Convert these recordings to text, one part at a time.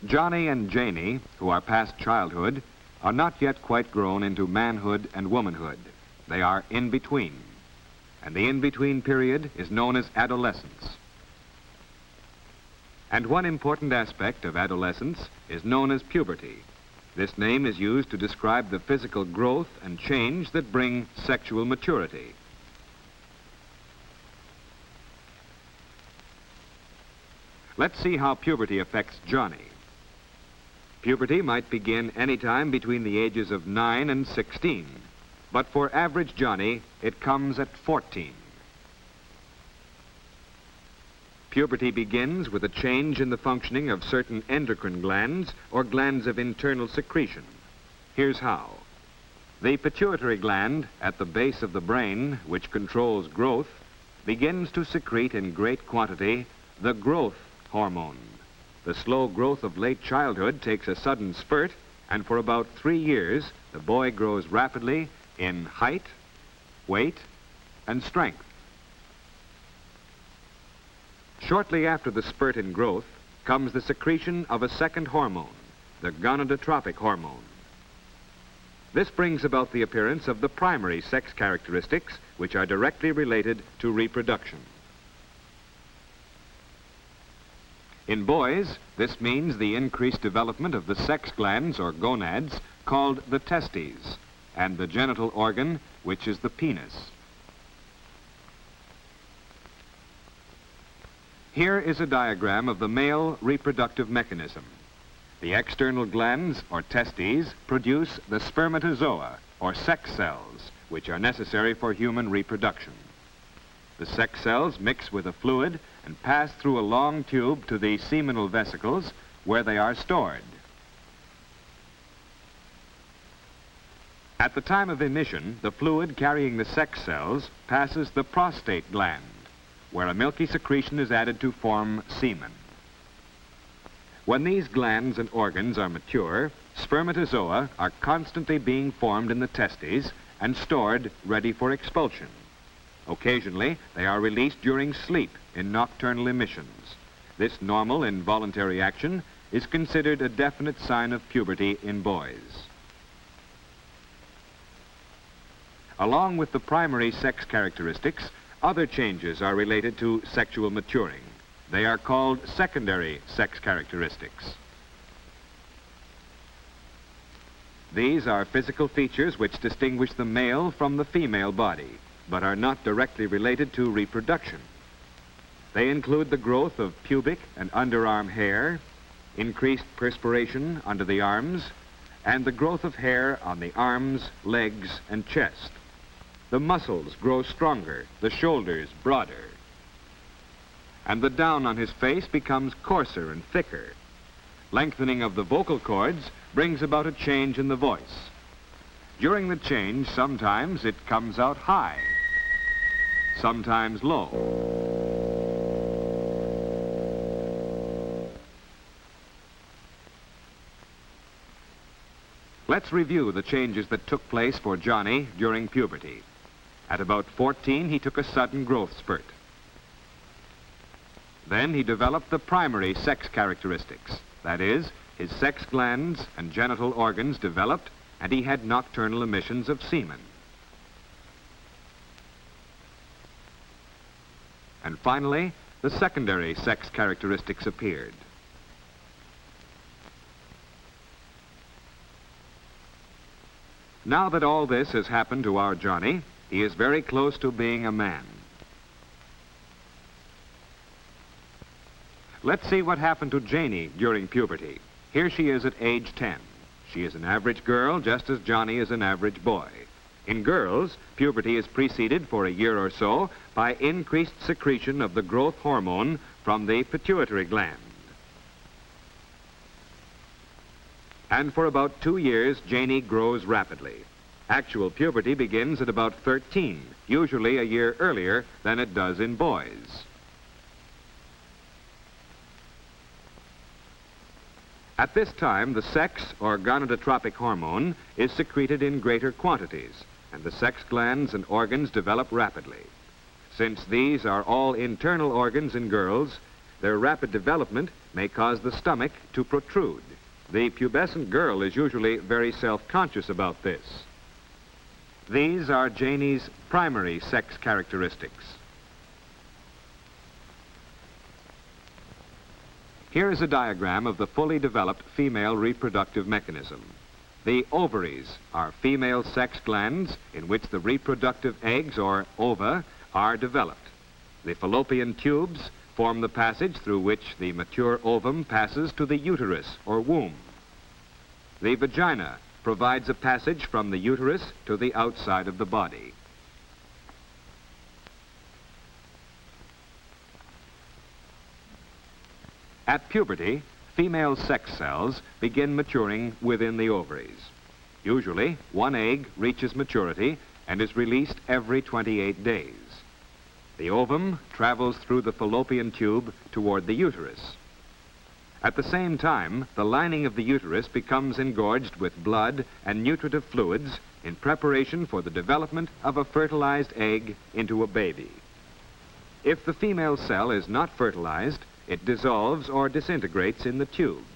Johnny and Janie, who are past childhood, are not yet quite grown into manhood and womanhood. They are in between, and the in-between period is known as adolescence. And one important aspect of adolescence is known as puberty. This name is used to describe the physical growth and change that bring sexual maturity. Let's see how puberty affects Johnny. Puberty might begin any time between the ages of 9 and 16, but for average Johnny, it comes at 14. Puberty begins with a change in the functioning of certain endocrine glands or glands of internal secretion. Here's how. The pituitary gland at the base of the brain, which controls growth, begins to secrete in great quantity the growth hormone. The slow growth of late childhood takes a sudden spurt, and for about 3 years, the boy grows rapidly in height, weight, and strength. Shortly after the spurt in growth comes the secretion of a second hormone, the gonadotropic hormone. This brings about the appearance of the primary sex characteristics, which are directly related to reproduction. In boys, this means the increased development of the sex glands or gonads called the testes, and the genital organ, which is the penis. Here is a diagram of the male reproductive mechanism. The external glands, or testes, produce the spermatozoa, or sex cells, which are necessary for human reproduction. The sex cells mix with a fluid and pass through a long tube to the seminal vesicles, where they are stored. At the time of emission, the fluid carrying the sex cells passes the prostate gland, where a milky secretion is added to form semen. When these glands and organs are mature, spermatozoa are constantly being formed in the testes and stored ready for expulsion. Occasionally, they are released during sleep in nocturnal emissions. This normal involuntary action is considered a definite sign of puberty in boys. Along with the primary sex characteristics, other changes are related to sexual maturing. They are called secondary sex characteristics. These are physical features which distinguish the male from the female body, but are not directly related to reproduction. They include the growth of pubic and underarm hair, increased perspiration under the arms, and the growth of hair on the arms, legs, and chest. The muscles grow stronger, the shoulders broader, and the down on his face becomes coarser and thicker. Lengthening of the vocal cords brings about a change in the voice. During the change, sometimes it comes out high, sometimes low. Let's review the changes that took place for Johnny during puberty. At about 14, he took a sudden growth spurt. Then he developed the primary sex characteristics. That is, his sex glands and genital organs developed, and he had nocturnal emissions of semen. And finally, the secondary sex characteristics appeared. Now that all this has happened to our Johnny, he is very close to being a man. Let's see what happened to Janie during puberty. Here she is at age 10. She is an average girl, just as Johnny is an average boy. In girls, puberty is preceded for a year or so by increased secretion of the growth hormone from the pituitary gland. And for about 2 years, Janie grows rapidly. Actual puberty begins at about 13, usually a year earlier than it does in boys. At this time, the sex or gonadotropic hormone is secreted in greater quantities, and the sex glands and organs develop rapidly. Since these are all internal organs in girls, their rapid development may cause the stomach to protrude. The pubescent girl is usually very self-conscious about this. These are Janie's primary sex characteristics. Here is a diagram of the fully developed female reproductive mechanism. The ovaries are female sex glands in which the reproductive eggs, or ova, are developed. The fallopian tubes form the passage through which the mature ovum passes to the uterus, or womb. The vagina provides a passage from the uterus to the outside of the body. At puberty, female sex cells begin maturing within the ovaries. Usually, one egg reaches maturity and is released every 28 days. The ovum travels through the fallopian tube toward the uterus. At the same time, the lining of the uterus becomes engorged with blood and nutritive fluids in preparation for the development of a fertilized egg into a baby. If the female cell is not fertilized, it dissolves or disintegrates in the tube.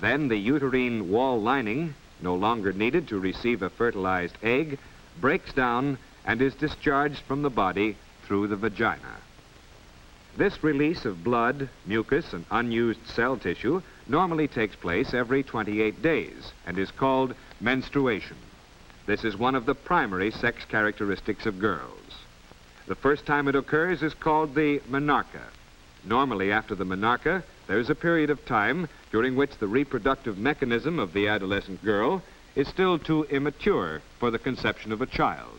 Then the uterine wall lining, no longer needed to receive a fertilized egg, breaks down and is discharged from the body through the vagina. This release of blood, mucus, and unused cell tissue normally takes place every 28 days and is called menstruation. This is one of the primary sex characteristics of girls. The first time it occurs is called the menarche. Normally, after the menarche, there is a period of time during which the reproductive mechanism of the adolescent girl is still too immature for the conception of a child.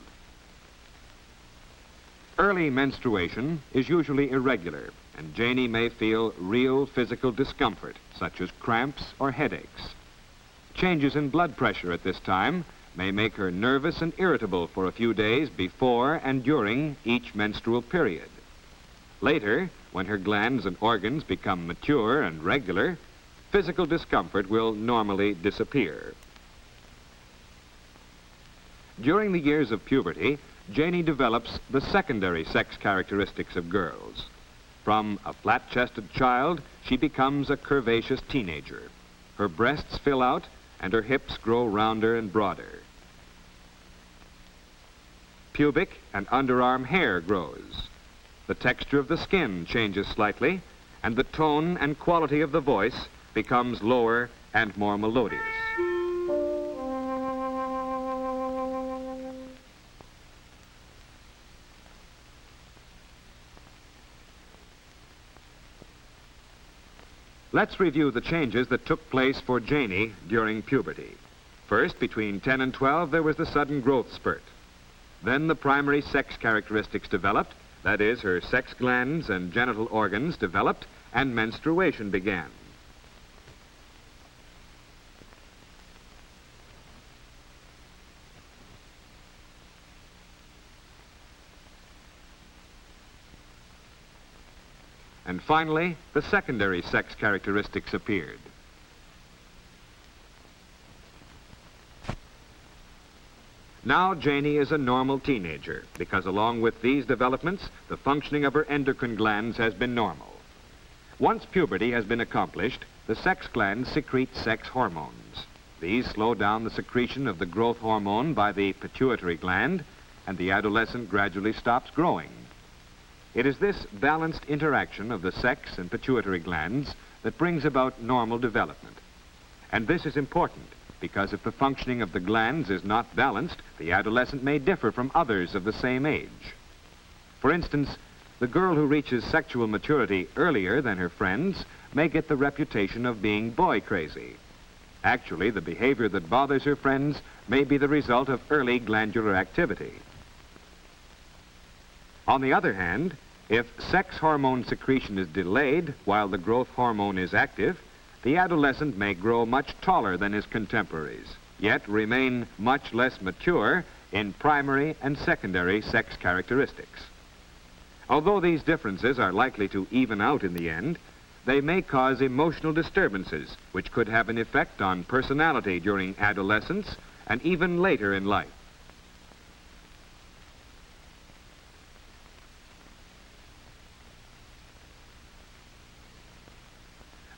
Early menstruation is usually irregular, and Janie may feel real physical discomfort, such as cramps or headaches. Changes in blood pressure at this time may make her nervous and irritable for a few days before and during each menstrual period. Later, when her glands and organs become mature and regular, physical discomfort will normally disappear. During the years of puberty, Janie develops the secondary sex characteristics of girls. From a flat-chested child, she becomes a curvaceous teenager. Her breasts fill out and her hips grow rounder and broader. Pubic and underarm hair grows. The texture of the skin changes slightly, and the tone and quality of the voice becomes lower and more melodious. Let's review the changes that took place for Janie during puberty. First, between 10 and 12, there was the sudden growth spurt. Then the primary sex characteristics developed, that is, her sex glands and genital organs developed, and menstruation began. And finally, the secondary sex characteristics appeared. Now Janie is a normal teenager because along with these developments, the functioning of her endocrine glands has been normal. Once puberty has been accomplished, the sex glands secrete sex hormones. These slow down the secretion of the growth hormone by the pituitary gland, and the adolescent gradually stops growing. It is this balanced interaction of the sex and pituitary glands that brings about normal development. And this is important because if the functioning of the glands is not balanced, the adolescent may differ from others of the same age. For instance, the girl who reaches sexual maturity earlier than her friends may get the reputation of being boy crazy. Actually, the behavior that bothers her friends may be the result of early glandular activity. On the other hand, if sex hormone secretion is delayed while the growth hormone is active, the adolescent may grow much taller than his contemporaries, yet remain much less mature in primary and secondary sex characteristics. Although these differences are likely to even out in the end, they may cause emotional disturbances which could have an effect on personality during adolescence and even later in life.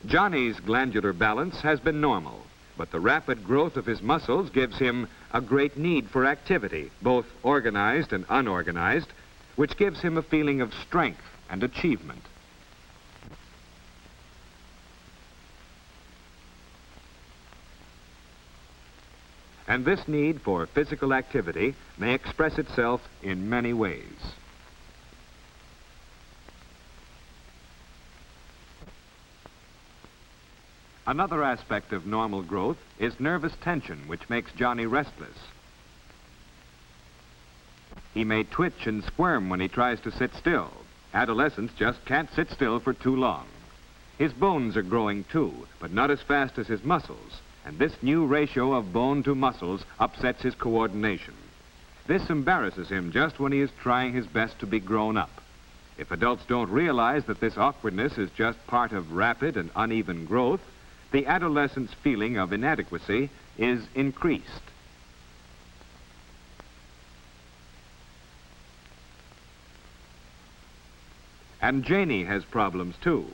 Johnny's glandular balance has been normal, but the rapid growth of his muscles gives him a great need for activity, both organized and unorganized, which gives him a feeling of strength and achievement. And this need for physical activity may express itself in many ways. Another aspect of normal growth is nervous tension, which makes Johnny restless. He may twitch and squirm when he tries to sit still. Adolescents just can't sit still for too long. His bones are growing too, but not as fast as his muscles, and this new ratio of bone to muscles upsets his coordination. This embarrasses him just when he is trying his best to be grown up. If adults don't realize that this awkwardness is just part of rapid and uneven growth, the adolescent's feeling of inadequacy is increased. And Janie has problems too.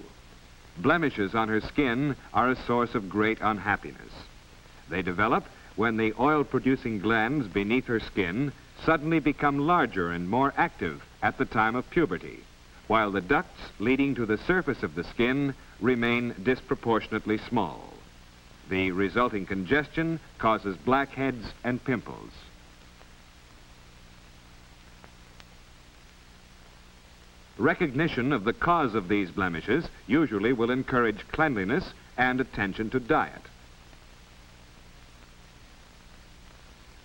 Blemishes on her skin are a source of great unhappiness. They develop when the oil-producing glands beneath her skin suddenly become larger and more active at the time of puberty, while the ducts leading to the surface of the skin remain disproportionately small. The resulting congestion causes blackheads and pimples. Recognition of the cause of these blemishes usually will encourage cleanliness and attention to diet.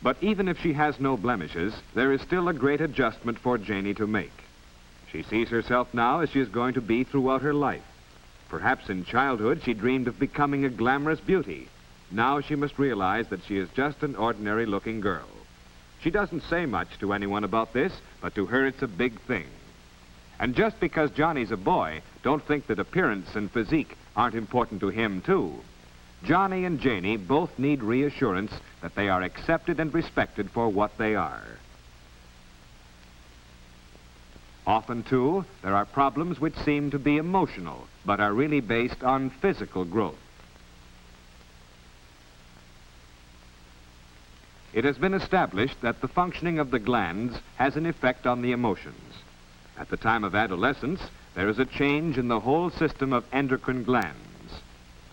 But even if she has no blemishes, there is still a great adjustment for Janie to make. She sees herself now as she is going to be throughout her life. Perhaps in childhood she dreamed of becoming a glamorous beauty. Now she must realize that she is just an ordinary-looking girl. She doesn't say much to anyone about this, but to her it's a big thing. And just because Johnny's a boy, don't think that appearance and physique aren't important to him, too. Johnny and Janie both need reassurance that they are accepted and respected for what they are. Often, too, there are problems which seem to be emotional, but are really based on physical growth. It has been established that the functioning of the glands has an effect on the emotions. At the time of adolescence, there is a change in the whole system of endocrine glands.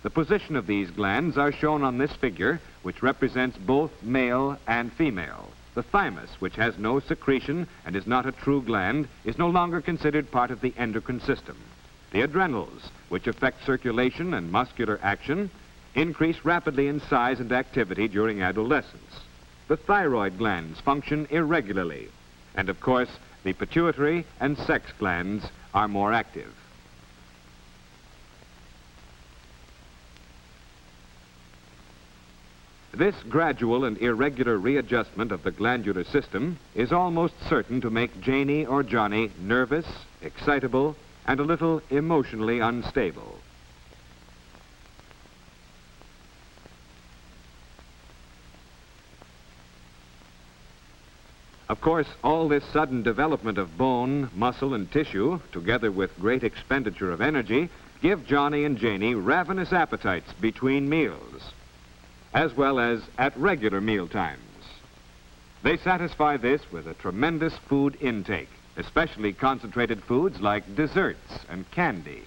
The position of these glands are shown on this figure, which represents both male and female. The thymus, which has no secretion and is not a true gland, is no longer considered part of the endocrine system. The adrenals, which affect circulation and muscular action, increase rapidly in size and activity during adolescence. The thyroid glands function irregularly, and of course, the pituitary and sex glands are more active. This gradual and irregular readjustment of the glandular system is almost certain to make Janie or Johnny nervous, excitable, and a little emotionally unstable. Of course, all this sudden development of bone, muscle, and tissue, together with great expenditure of energy, give Johnny and Janie ravenous appetites between meals, as well as at regular meal times. They satisfy this with a tremendous food intake, especially concentrated foods like desserts and candy.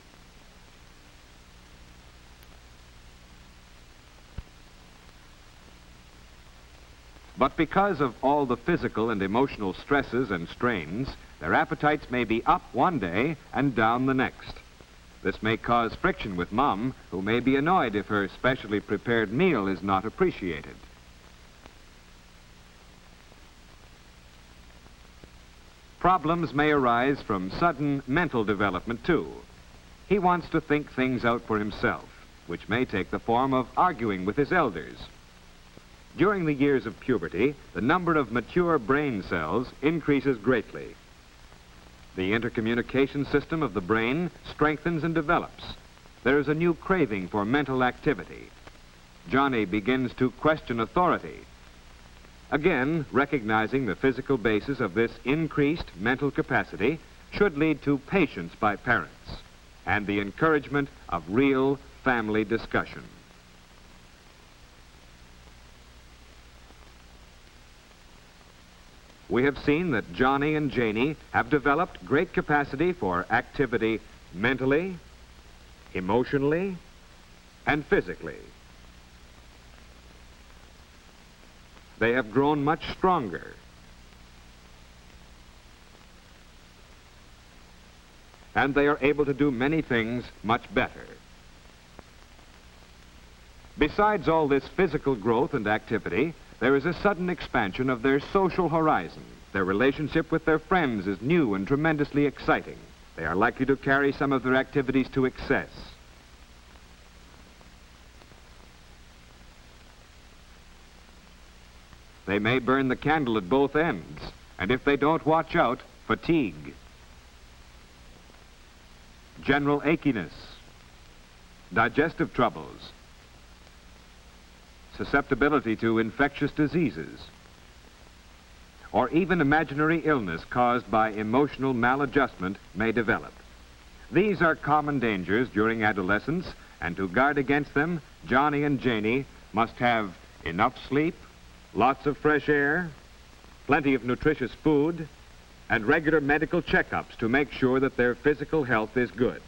But because of all the physical and emotional stresses and strains, their appetites may be up one day and down the next. This may cause friction with Mom, who may be annoyed if her specially prepared meal is not appreciated. Problems may arise from sudden mental development, too. He wants to think things out for himself, which may take the form of arguing with his elders. During the years of puberty, the number of mature brain cells increases greatly. The intercommunication system of the brain strengthens and develops. There is a new craving for mental activity. Johnny begins to question authority. Again, recognizing the physical basis of this increased mental capacity should lead to patience by parents and the encouragement of real family discussion. We have seen that Johnny and Janie have developed great capacity for activity mentally, emotionally, and physically. They have grown much stronger. And they are able to do many things much better. Besides all this physical growth and activity, there is a sudden expansion of their social horizon. Their relationship with their friends is new and tremendously exciting. They are likely to carry some of their activities to excess. They may burn the candle at both ends, and if they don't watch out, fatigue, general achiness, digestive troubles, susceptibility to infectious diseases, or even imaginary illness caused by emotional maladjustment may develop. These are common dangers during adolescence, and to guard against them, Johnny and Janie must have enough sleep, lots of fresh air, plenty of nutritious food, and regular medical checkups to make sure that their physical health is good.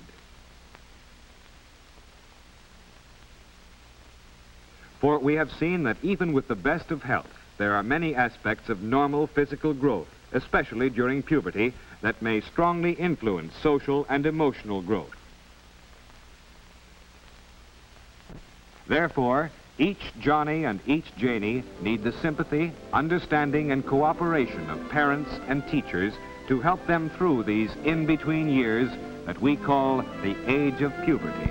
For we have seen that even with the best of health, there are many aspects of normal physical growth, especially during puberty, that may strongly influence social and emotional growth. Therefore, each Johnny and each Janie need the sympathy, understanding, and cooperation of parents and teachers to help them through these in-between years that we call the age of puberty.